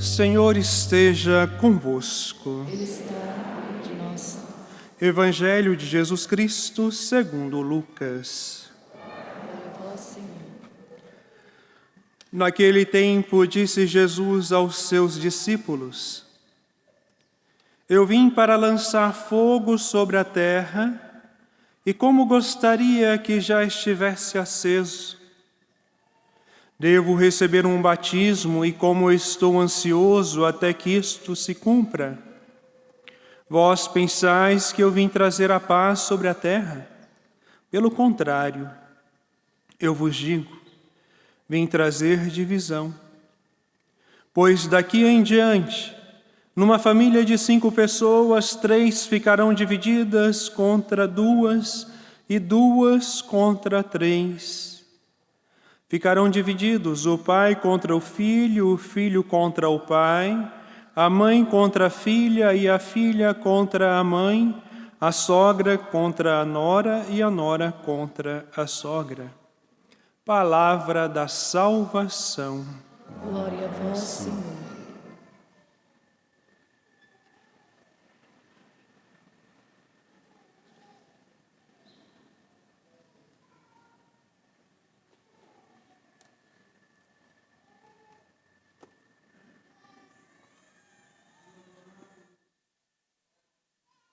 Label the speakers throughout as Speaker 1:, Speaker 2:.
Speaker 1: Senhor esteja convosco.
Speaker 2: Ele está no meio de nós.
Speaker 1: Evangelho de Jesus Cristo segundo Lucas.
Speaker 2: Glória a vós, Senhor.
Speaker 1: Naquele tempo disse Jesus aos seus discípulos: Eu vim para lançar fogo sobre a terra, e como gostaria que já estivesse aceso. Devo receber um batismo e como estou ansioso até que isto se cumpra. Vós pensais que eu vim trazer a paz sobre a terra? Pelo contrário, eu vos digo, vim trazer divisão. Pois daqui em diante, numa família de 5 pessoas, 3 ficarão divididas contra 2 e 2 contra 3. Ficarão divididos o pai contra o filho contra o pai, a mãe contra a filha e a filha contra a mãe, a sogra contra a nora e a nora contra a sogra. Palavra da salvação.
Speaker 2: Glória a vós, Senhor.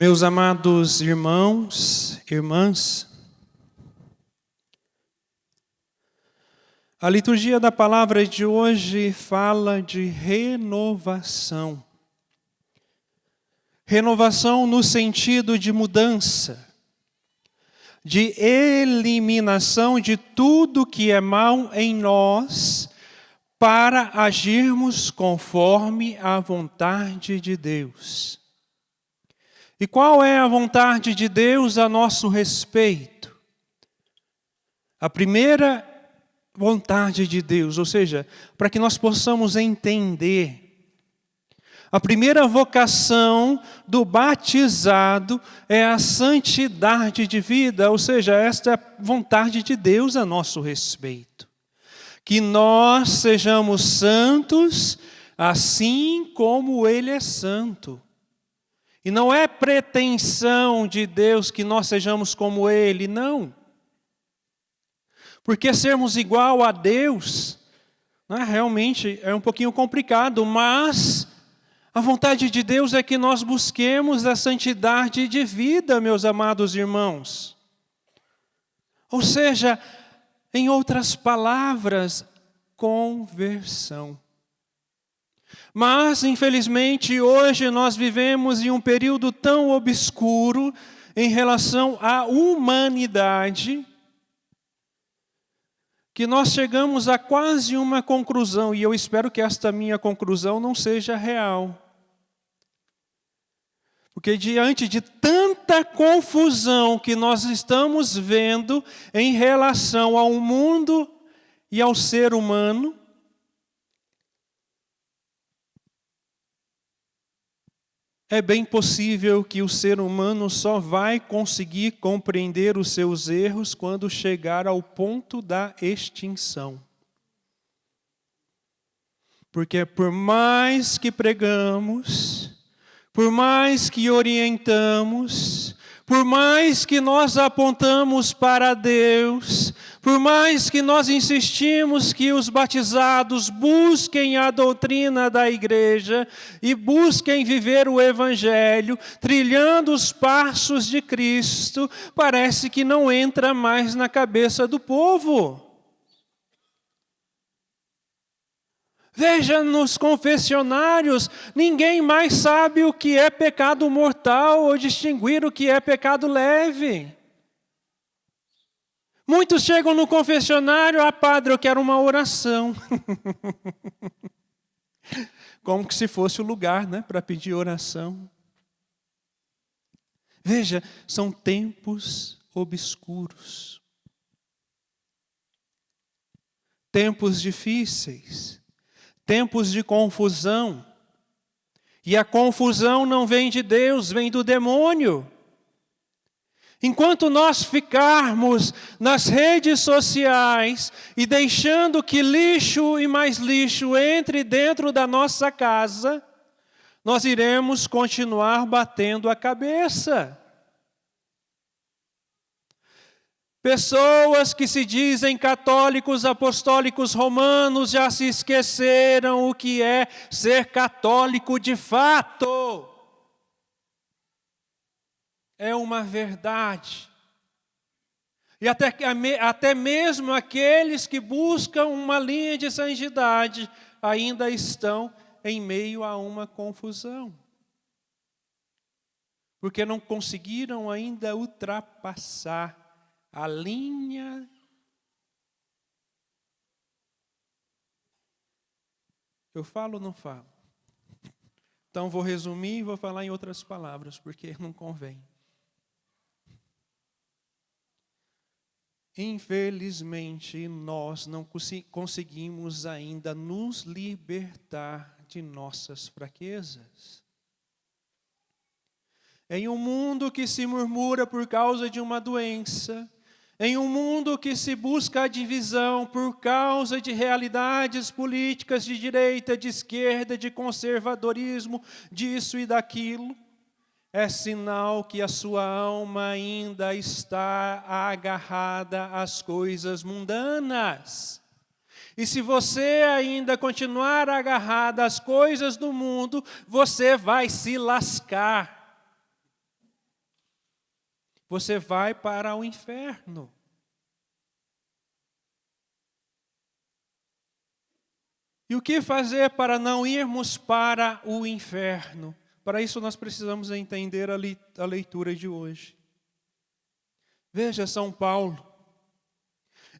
Speaker 1: Meus amados irmãos, irmãs, a liturgia da palavra de hoje fala de renovação. Renovação no sentido de mudança, de eliminação de tudo que é mal em nós, para agirmos conforme a vontade de Deus. E qual é a vontade de Deus a nosso respeito? A primeira vontade de Deus, ou seja, para que nós possamos entender, a primeira vocação do batizado é a santidade de vida, ou seja, esta é a vontade de Deus a nosso respeito. Que nós sejamos santos, assim como Ele é santo. E não é pretensão de Deus que nós sejamos como Ele, não. Porque sermos igual a Deus, realmente é um pouquinho complicado, mas a vontade de Deus é que nós busquemos a santidade de vida, meus amados irmãos. Ou seja, em outras palavras, conversão. Mas, infelizmente, hoje nós vivemos em um período tão obscuro em relação à humanidade, que nós chegamos a quase uma conclusão, e eu espero que esta minha conclusão não seja real. Porque diante de tanta confusão que nós estamos vendo em relação ao mundo e ao ser humano, é bem possível que o ser humano só vai conseguir compreender os seus erros quando chegar ao ponto da extinção. Porque por mais que pregamos, por mais que orientamos, por mais que nós apontamos para Deus, por mais que nós insistimos que os batizados busquem a doutrina da igreja e busquem viver o Evangelho, trilhando os passos de Cristo, parece que não entra mais na cabeça do povo. Veja, nos confessionários, ninguém mais sabe o que é pecado mortal ou distinguir o que é pecado leve. Muitos chegam no confessionário, padre, eu quero uma oração. Como que se fosse o lugar, para pedir oração. Veja, são tempos obscuros. Tempos difíceis. Tempos de confusão. E a confusão não vem de Deus, vem do demônio. Enquanto nós ficarmos nas redes sociais e deixando que lixo e mais lixo entre dentro da nossa casa, nós iremos continuar batendo a cabeça. Pessoas que se dizem católicos apostólicos romanos já se esqueceram o que é ser católico de fato. É uma verdade. E até mesmo aqueles que buscam uma linha de santidade ainda estão em meio a uma confusão. Porque não conseguiram ainda ultrapassar a linha. Eu falo ou não falo? Então vou resumir e vou falar em outras palavras, porque não convém. Infelizmente, nós não conseguimos ainda nos libertar de nossas fraquezas. Em um mundo que se murmura por causa de uma doença, em um mundo que se busca a divisão por causa de realidades políticas de direita, de esquerda, de conservadorismo, disso e daquilo, é sinal que a sua alma ainda está agarrada às coisas mundanas. E se você ainda continuar agarrado às coisas do mundo, você vai se lascar. Você vai para o inferno. E o que fazer para não irmos para o inferno? Para isso nós precisamos entender a leitura de hoje. Veja São Paulo.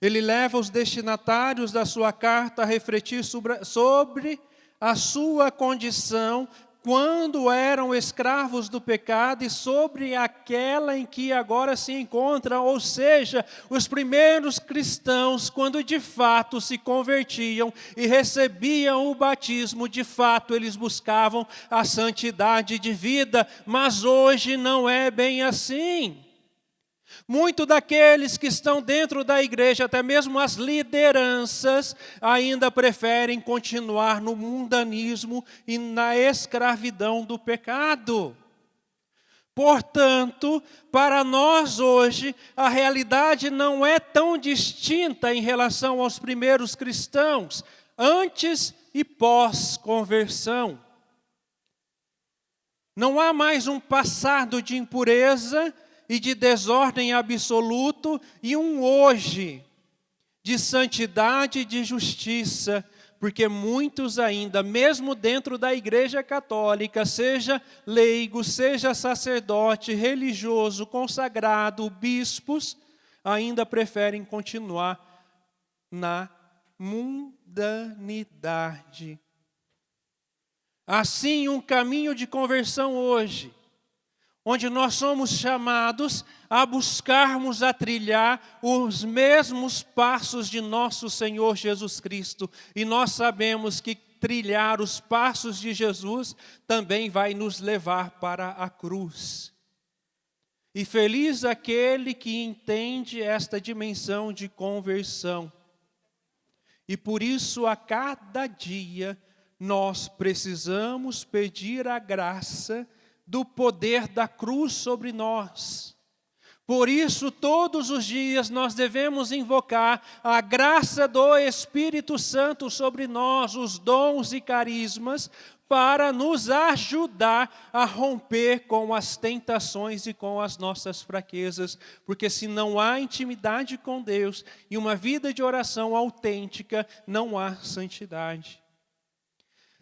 Speaker 1: Ele leva os destinatários da sua carta a refletir sobre a sua condição quando eram escravos do pecado e sobre aquela em que agora se encontram, ou seja, os primeiros cristãos, quando de fato se convertiam e recebiam o batismo, de fato eles buscavam a santidade de vida, mas hoje não é bem assim. Muitos daqueles que estão dentro da igreja, até mesmo as lideranças, ainda preferem continuar no mundanismo e na escravidão do pecado. Portanto, para nós hoje, a realidade não é tão distinta em relação aos primeiros cristãos, antes e pós-conversão. Não há mais um passado de impureza e de desordem absoluto, e um hoje de santidade e de justiça, porque muitos ainda, mesmo dentro da Igreja Católica, seja leigo, seja sacerdote, religioso, consagrado, bispos, ainda preferem continuar na mundanidade. Assim, um caminho de conversão hoje, onde nós somos chamados a buscarmos a trilhar os mesmos passos de nosso Senhor Jesus Cristo. E nós sabemos que trilhar os passos de Jesus também vai nos levar para a cruz. E feliz aquele que entende esta dimensão de conversão. E por isso, a cada dia, nós precisamos pedir a graça do poder da cruz sobre nós. Por isso, todos os dias nós devemos invocar a graça do Espírito Santo sobre nós, os dons e carismas, para nos ajudar a romper com as tentações e com as nossas fraquezas. Porque se não há intimidade com Deus e uma vida de oração autêntica, não há santidade.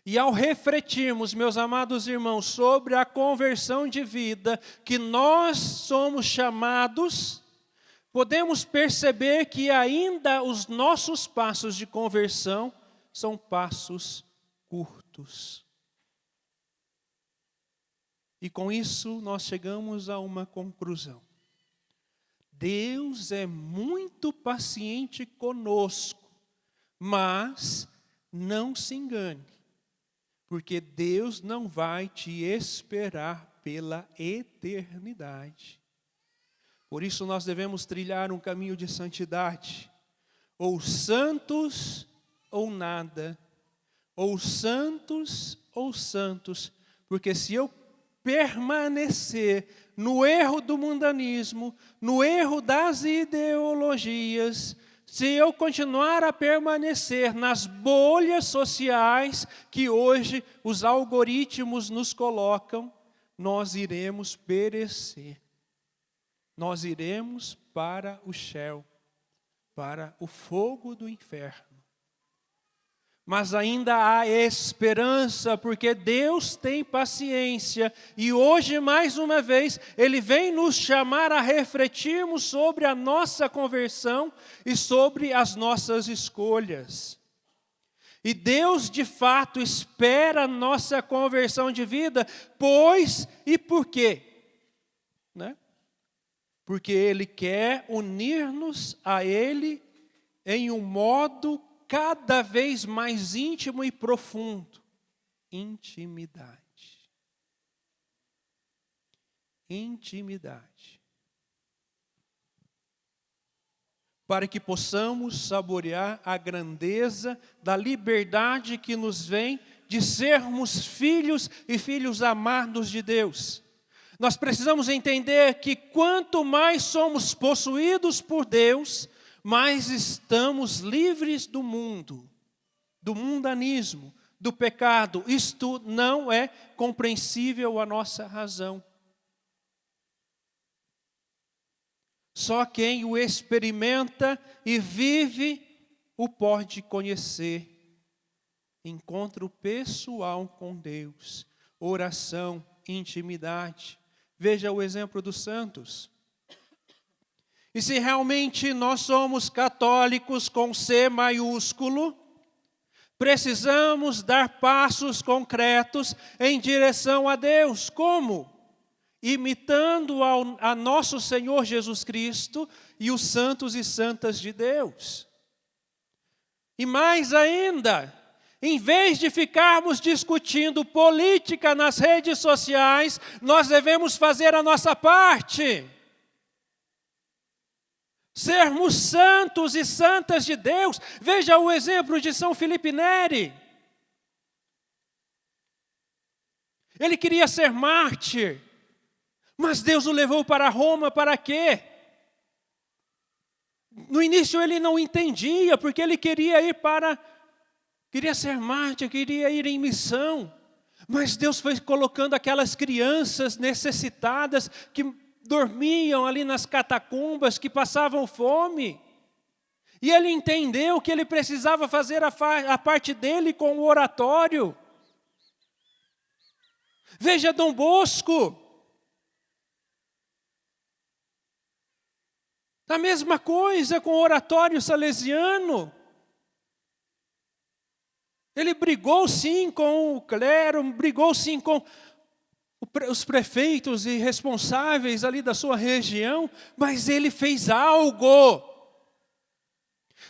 Speaker 1: E ao refletirmos, meus amados irmãos, sobre a conversão de vida que nós somos chamados, podemos perceber que ainda os nossos passos de conversão são passos curtos. E com isso nós chegamos a uma conclusão. Deus é muito paciente conosco, mas não se engane. Porque Deus não vai te esperar pela eternidade. Por isso nós devemos trilhar um caminho de santidade. Ou santos ou nada. Ou santos ou santos. Porque se eu permanecer no erro do mundanismo, no erro das ideologias, se eu continuar a permanecer nas bolhas sociais que hoje os algoritmos nos colocam, nós iremos perecer. Nós iremos para o Sheol, para o fogo do inferno. Mas ainda há esperança, porque Deus tem paciência. E hoje, mais uma vez, Ele vem nos chamar a refletirmos sobre a nossa conversão e sobre as nossas escolhas. E Deus, de fato, espera a nossa conversão de vida, pois e por quê? Né? Porque Ele quer unir-nos a Ele em um modo cada vez mais íntimo e profundo. Intimidade. Intimidade. Para que possamos saborear a grandeza da liberdade que nos vem de sermos filhos e filhos amados de Deus. Nós precisamos entender que quanto mais somos possuídos por Deus, mais estamos livres do mundo, do mundanismo, do pecado. Isto não é compreensível à nossa razão. Só quem o experimenta e vive o pode conhecer. Encontro pessoal com Deus, oração, intimidade. Veja o exemplo dos santos. E se realmente nós somos católicos com C maiúsculo, precisamos dar passos concretos em direção a Deus. Como? Imitando a nosso Senhor Jesus Cristo e os santos e santas de Deus. E mais ainda, em vez de ficarmos discutindo política nas redes sociais, nós devemos fazer a nossa parte. Sermos santos e santas de Deus. Veja o exemplo de São Filipe Neri. Ele queria ser mártir, mas Deus o levou para Roma para quê? No início ele não entendia, porque ele queria ser mártir, queria ir em missão. Mas Deus foi colocando aquelas crianças necessitadas que dormiam ali nas catacumbas, que passavam fome. E ele entendeu que ele precisava fazer a parte dele com o oratório. Veja Dom Bosco. A mesma coisa com o oratório salesiano. Ele brigou sim com o clero, brigou sim com os prefeitos e responsáveis ali da sua região, mas ele fez algo.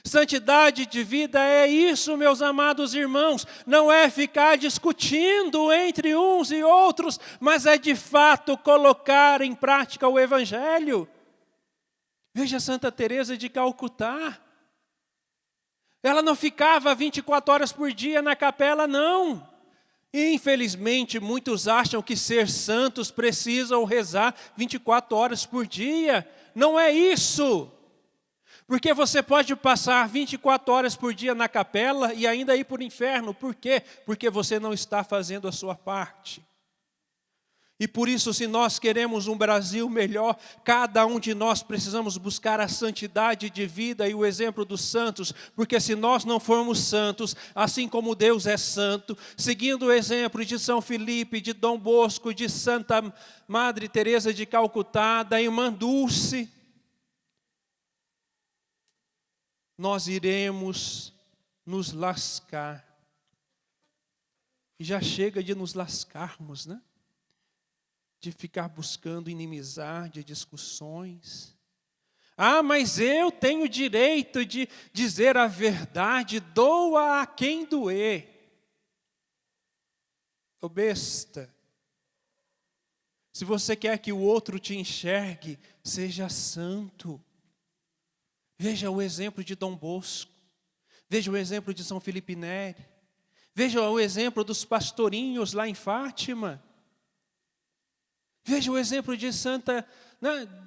Speaker 1: Santidade de vida é isso, meus amados irmãos, não é ficar discutindo entre uns e outros, mas é de fato colocar em prática o Evangelho. Veja Santa Teresa de Calcutá. Ela não ficava 24 horas por dia na capela, não. E, infelizmente, muitos acham que ser santos precisam rezar 24 horas por dia. Não é isso. Porque você pode passar 24 horas por dia na capela e ainda ir para o inferno. Por quê? Porque você não está fazendo a sua parte. E por isso, se nós queremos um Brasil melhor, cada um de nós precisamos buscar a santidade de vida e o exemplo dos santos, porque se nós não formos santos, assim como Deus é santo, seguindo o exemplo de São Filipe, de Dom Bosco, de Santa Madre Teresa de Calcutá, da Irmã Dulce, nós iremos nos lascar. E já chega de nos lascarmos, né? De ficar buscando inimizade, discussões. Ah, mas eu tenho direito de dizer a verdade, doa a quem doer. Ô besta, Se você quer que o outro te enxergue, seja santo. Veja o exemplo de Dom Bosco. Veja o exemplo de São Felipe Neri. Veja o exemplo dos pastorinhos lá em Fátima. Veja o exemplo de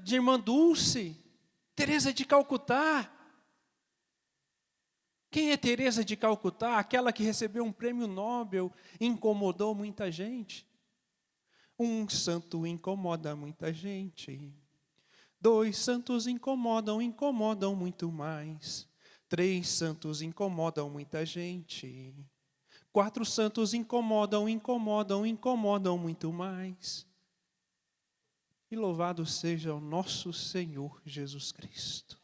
Speaker 1: de Irmã Dulce, Teresa de Calcutá. Quem é Teresa de Calcutá? Aquela que recebeu um prêmio Nobel e incomodou muita gente. Um santo incomoda muita gente. 2 santos incomodam muito mais. 3 santos incomodam muita gente. 4 santos incomodam muito mais. E louvado seja o nosso Senhor Jesus Cristo.